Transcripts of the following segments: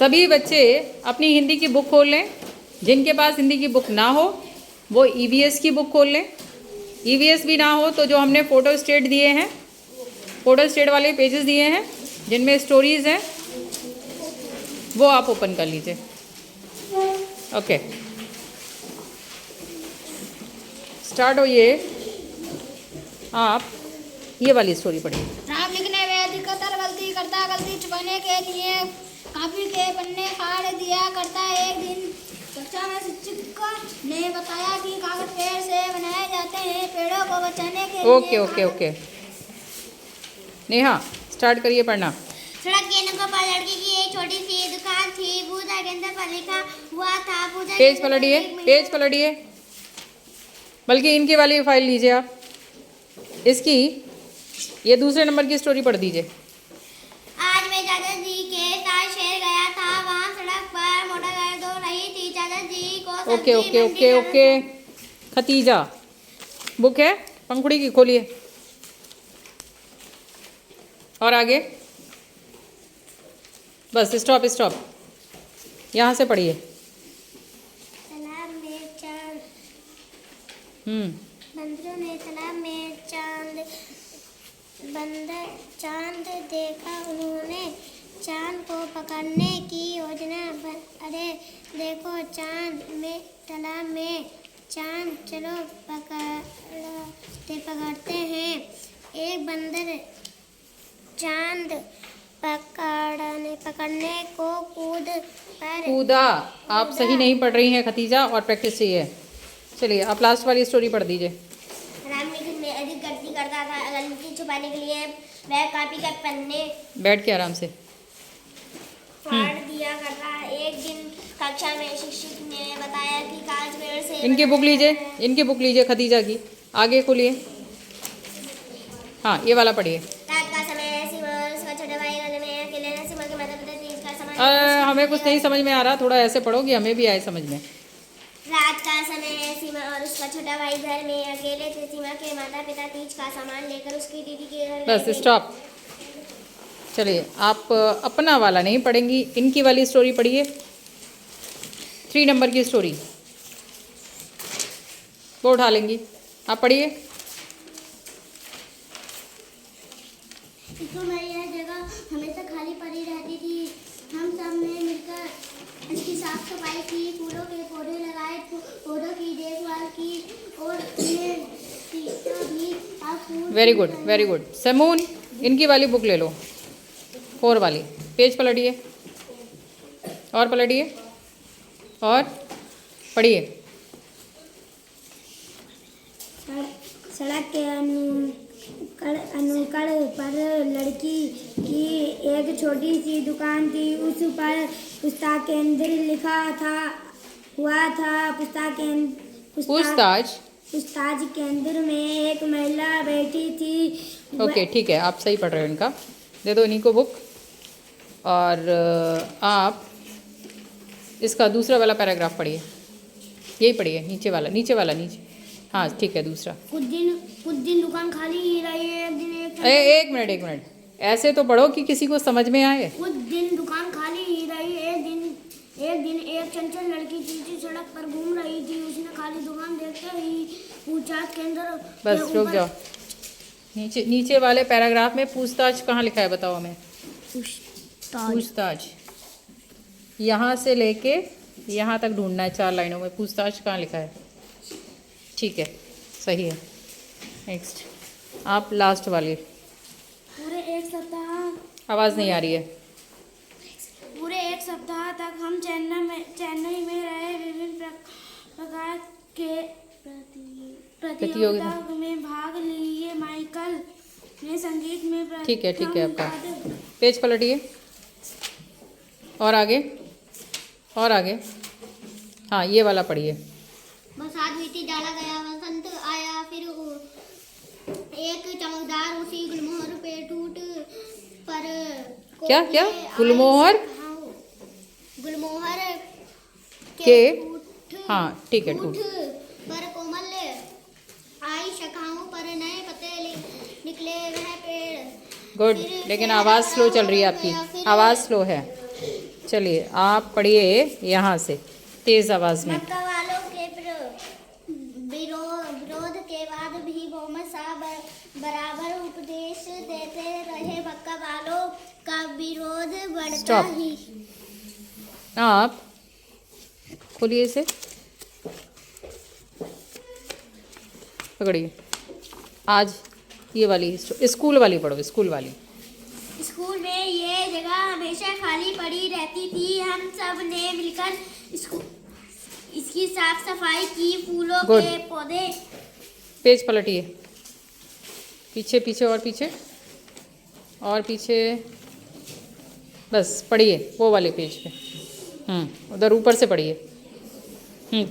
सभी बच्चे अपनी हिंदी की बुक खोल लें। जिनके पास हिंदी की बुक ना हो वो ईवीएस की बुक खोल लें। ईवीएस भी ना हो तो जो हमने फ़ोटो स्टेट दिए हैं, फ़ोटो स्टेट वाले पेजेस दिए हैं जिनमें स्टोरीज़ हैं, वो आप ओपन कर लीजिए। ओके, स्टार्ट होइए। आप ये वाली स्टोरी पढ़िए। राम लिखने में अधिकतर गलती करता, गलती छुपाने के लिए काफी के पन्ने फाड़ दिया करता। एक दिन कक्षा में शिक्षक ने बताया कि कागज पेड़ से बनाए जाते हैं, पेड़ों को बचाने के लिए। ओके नेहा स्टार्ट करिए पढ़ना। सड़क के नंबर पर लड़की की एक छोटी सी दुकान थी। पूजा केंद्र पर लिखा हुआ था। पूजा पेज पलटिए, बल्कि इनकी वाली फाइल लीजिए आप। इसकी ये दूसरे नंबर की स्टोरी पढ़ दीजिए। आज मैं दादाजी के साथ शहर गया था। वहाँ सड़क पर मोटरसाइकिल धो रही थी। दादाजी को ओके खतीजा बुक है पंखुड़ी की, खोलिए। और आगे बस स्टॉप यहाँ से पढ़िए। तालाब में चांद बंदरों ने तालाब में चांद देखा। उन्होंने चांद को पकड़ने की योजना अरे देखो चांद में तालाब में चांद, चलो पकड़ते हैं। एक बंदर चांद पकड़ने को कूदा। आप सही नहीं पढ़ रही हैं खतीजा, और प्रैक्टिस चाहिए। चलिए आप लास्ट वाली स्टोरी पढ़ दीजिए। राम में अधिक गलती करता था। गलती छुपाने के लिए वह कापी के पन्ने बैठ के आराम से फाड़ दिया करता। एक दिन कक्षा में शिक्षक ने बताया कि कागज पेड़ से इनकी बुक लीजिए खतीजा की। आगे खोलिए। हाँ ये वाला पढ़िए। रात का समय सीमा और उसका छोटा भाई में अकेले रहना। सीमा के माता पिता तीज का सामान हमें कुछ नहीं समझ में आ रहा, थोड़ा ऐसे पढ़ो कि हमें भी आए समझ में। रात का समय है। सीमा और उसका छोटा भाई घर में अकेले थे। सीमा के माता पिता तीज का सामान लेकर उसकी दीदी के घर बस स्टॉप। चलिए आप अपना वाला नहीं पढ़ेंगी, इनकी वाली स्टोरी पढ़िए। 3 नंबर की स्टोरी वो उठा लेंगी, आप पढ़िए। यह जगह हमेशा खाली पड़ी रहती थी। हम सब ने मिलकर इसकी साफ सफाई की, फूलों के पौधे लगाए, पौधों की देखभाल की और वेरी गुड समून, इनकी वाली बुक ले लो, 4 वाली। पेज पलटिए और पलटिए और पढ़िए। सड़क के अनुकड़ पर लड़की की एक छोटी सी दुकान थी। उस पर पुस्तक केंद्र लिखा हुआ था। पूछताछ केंद्र में एक महिला बैठी थी। ओके ठीक है, आप सही पढ़ रहे हो। इनका दे दो इन्हीं को बुक। और आप इसका दूसरा वाला पैराग्राफ पढ़िए। यही पढ़िए, नीचे वाला। हाँ ठीक है, दूसरा। कुछ दिन दुकान खाली ही रही। एक मिनट ऐसे तो पढ़ो कि किसी को समझ में आए। कुछ दिन दुकान खाली ही रही। एक दिन एक चंचल लड़की तीसरी सड़क पर घूम रही थी। उसने खाली दुकान देखते ही पूछताछ केंद्र बस रुक जाओ। नीचे वाले पैराग्राफ में पूछताछ कहाँ लिखा है बताओ हमें। पूछताछ यहाँ से लेके यहाँ तक ढूंढना है, 4 लाइनों में। पूछताछ कहाँ लिखा है? ठीक है, सही है। नेक्स्ट आप लास्ट वाली। पूरे एक सप्ताह आवाज़ नहीं आ रही है। पूरे एक सप्ताह तक हम चेन्नई में रहे। विभिन्न प्रकार के प्रतियोगिता में भाग लिए। माइकल ने संगीत में ठीक है आपका। पेज पलटिए और आगे। हाँ ये वाला पढ़िए। बरसात बीती, जाड़ा गया, वसंत आया। फिर एक चमकदार उसी गुलमोहर पे टूट पर क्या गुलमोहर के हाँ ठीक है, टूट पर कोमल आई शाखाओं पर नए पत्ते निकले। वह पेड़ गुड, लेकिन आवाज़ स्लो चल रही है आपकी, आवाज़ स्लो है। चलिए आप पढ़िए यहाँ से तेज आवाज़ में। मक्का वालों के विरोध के बाद भी मोहम्मद साहब बराबर उपदेश देते रहे। मक्का वालों का विरोध बढ़ता Stop. ही। आप खोलिए इसे, पकड़िए। आज ये वाली स्कूल वाली पढ़ो, स्कूल वाली। स्कूल में ये जगह हमेशा खाली पड़ी रहती थी। हम सब ने मिलकर इसकी साफ सफाई की। फूलों Good. के पौधे। पेज पलटिए, पीछे पीछे और पीछे और पीछे, बस पढ़िए वो वाले पेज पे। उधर ऊपर से पढ़िए,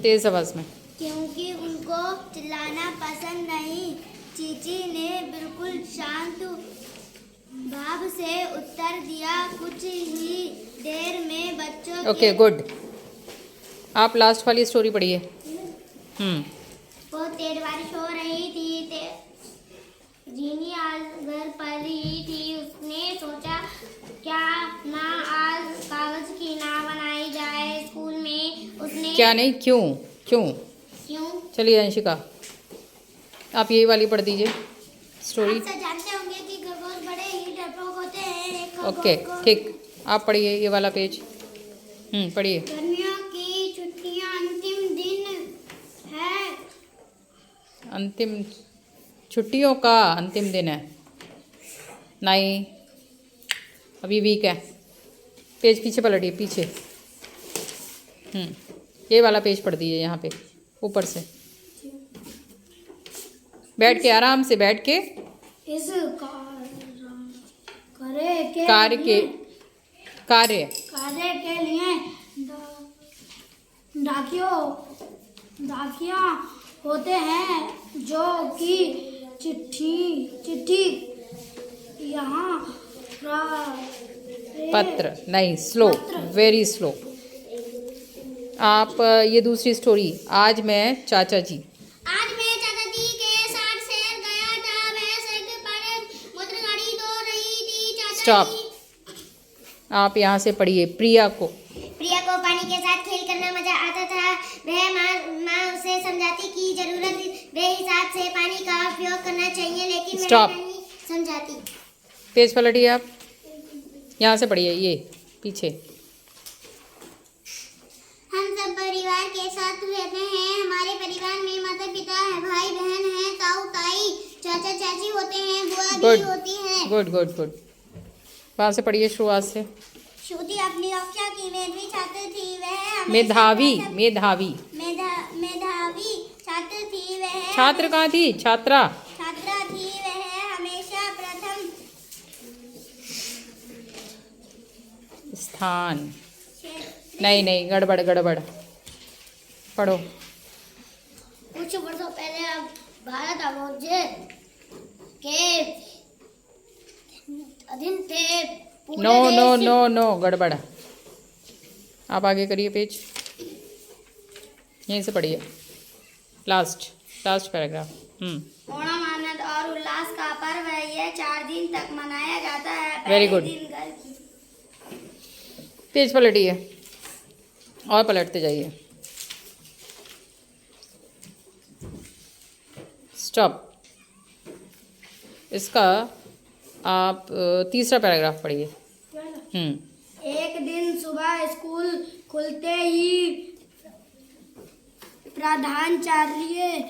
तेज आवाज़ में। क्योंकि उनको चिल्लाना पसंद नहीं। चीची ने बिल्कुल शांत भाव से उत्तर दिया। कुछ ही देर में बच्चों ओके गुड। आप लास्ट वाली स्टोरी पढ़िए। बहुत तेज बारिश हो रही थी। जीनी आज घर पर ही थी। उसने सोचा क्या ना आज कागज की नाव बनाई जाए। स्कूल में उसने क्या नहीं, क्यों क्यों? क्यों? चलिए अंशिका, आप यही वाली पढ़ दीजिए स्टोरी। आप सब जानते होंगे कि खरगोश बड़े ही डरपोक होते हैं। एक ओके खरगोश को ठीक, आप पढ़िए ये वाला पेज। पढ़िए। गर्मियों की छुट्टियां अंतिम दिन है। अंतिम छुट्टियों का अंतिम दिन है? नहीं, अभी वीक है। पेज पीछे पलटिए, पीछे। ये वाला पेज पढ़ दीजिए यहाँ पे ऊपर से। बैठ के, आराम से बैठ के। इस कार्य के लिए डाकिया होते हैं जो कि चिट्ठी यहाँ पत्र नहीं, स्लो, वेरी स्लो। आप ये दूसरी स्टोरी। आज मैं चाचा जी के साथ शहर गया था। वह सड़क पर मोटरगाड़ी धो रही थी। चाचा स्टॉप। जी आप यहाँ से पढ़िए। प्रिया को पानी के साथ खेल करना मजा आता था। वह माँ उसे समझाती कि जरूरत बेहिसाब से पानी का उपयोग करना चाहिए, लेकिन वह Stop. नहीं समझाती। पेज पलटिए आप, यहाँ से पढ़िए ये पीछे। हम सब परिवार के साथ रहते हैं। हमारे परिवार में माता पिता है, भाई बहन है, ताऊ ताई, चाचा चाची होते हैं, बुआ भी गुड होती है। Good good good. वहाँ से पढ़िए शुरुआत से। श्रुति अपनी कक्षा की मेधावी छात्र थी। वह मेधावी मेधावी मेधावी छात्र थी। वह छात्र कहाँ थी? छात्रा। छात्रा थी। वह हमेशा प्रथम स्थान नहीं नहीं, गड़बड़ गड़बड़। पढ़ो। कुछ वर्षों पहले अब भारत राज्य के अधीन थे। पूरे नो नो देश नो नो, गड़बड़। आप आगे करिए पेज, यहीं से पढ़िए लास्ट पैराग्राफ। ओणम आनंद और उल्लास का पर्व है। यह 4 दिन तक मनाया जाता है। Very पहले good. दिन घर की पेज पलटिए और पलटते जाइए। स्टॉप। इसका आप तीसरा पैराग्राफ पढ़िए। एक दिन सुबह स्कूल खुलते ही प्रधानाचार्य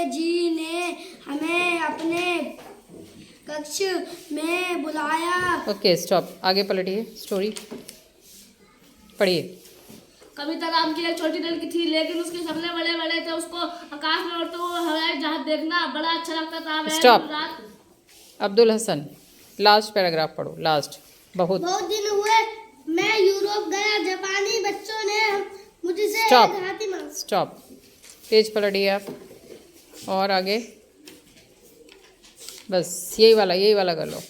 जी ने हमें अपने कक्ष में बुलाया। ओके स्टॉप, आगे पलटिए स्टोरी, पढ़िए। कविता राम की एक छोटी लड़की थी, लेकिन उसके सपने बड़े बड़े थे। उसको आकाश में उड़ते हुए हवाई जहाज देखना बड़ा अच्छा लगता था। वह Stop. रात अब्दुल हसन, लास्ट पैराग्राफ पढ़ो, लास्ट। बहुत दिन हुए मैं यूरोप गया। जापानी बच्चों ने मुझसे Stop. एक हाथी मांगा। स्टॉप। पेज पलटिए आप और आगे, बस यही वाला कर लो।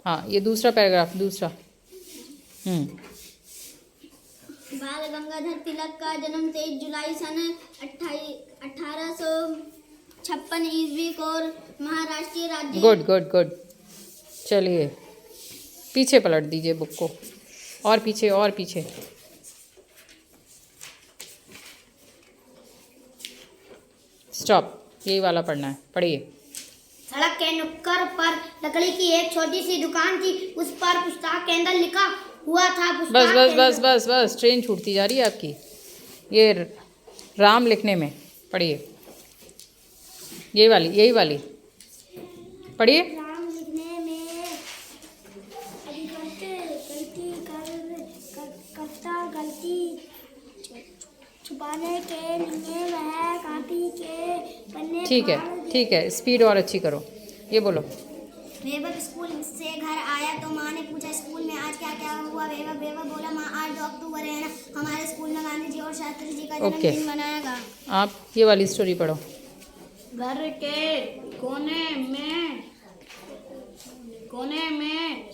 हाँ, ये दूसरा पैराग्राफ, दूसरा। बाल गंगाधर तिलक का जन्म 23 जुलाई सन 1856 ईस्वी को महाराष्ट्र राज्य। Good good good. चलिए पीछे पलट दीजिए बुक को, और पीछे और पीछे। स्टॉप, यही वाला पढ़ना है, पढ़िए। सड़क के नुक्कड़ पर लकड़ी की एक छोटी सी दुकान थी। उस पर पुस्तक केंद्र लिखा हुआ था। बस बस बस बस बस, ट्रेन छूटती जा रही है आपकी ये राम लिखने में। पढ़िए, यही वाली पढ़िए। राम लिखने में गलती छुपाने के लिए वह कापी के पन्ने ठीक है, स्पीड और अच्छी करो। ये बोलो। वैभव स्कूल से घर आया तो माँ ने पूछा, स्कूल में आज क्या क्या हुआ? वैभव बोला, माँ आज 2 अक्टूबर है ना, हमारे स्कूल में गांधी जी और शास्त्री जी का जन्मदिन मनाएगा। आप ये वाली स्टोरी पढ़ो। घर के कोने में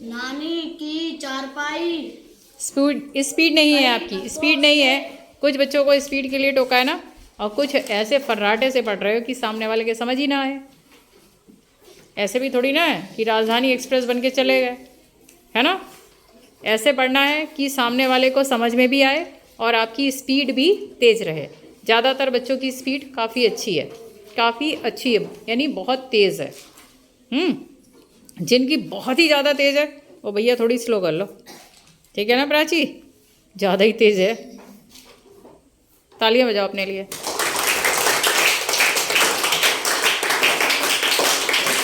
नानी की चारपाई। स्पीड नहीं है आपकी, स्पीड नहीं है। कुछ बच्चों को स्पीड के लिए टोका है ना, और कुछ ऐसे फर्राटे से पढ़ रहे हो कि सामने वाले के समझ ही ना आए। ऐसे भी थोड़ी ना है कि राजधानी एक्सप्रेस बन के चले गए, है ना। ऐसे पढ़ना है कि सामने वाले को समझ में भी आए और आपकी स्पीड भी तेज़ रहे। ज़्यादातर बच्चों की स्पीड काफ़ी अच्छी है, यानी बहुत तेज़ है। जिनकी बहुत ही ज़्यादा तेज़ है वो भैया थोड़ी स्लो कर लो, ठीक है ना प्राची? ज़्यादा ही तेज़ है, तालियां बजाओ अपने लिए।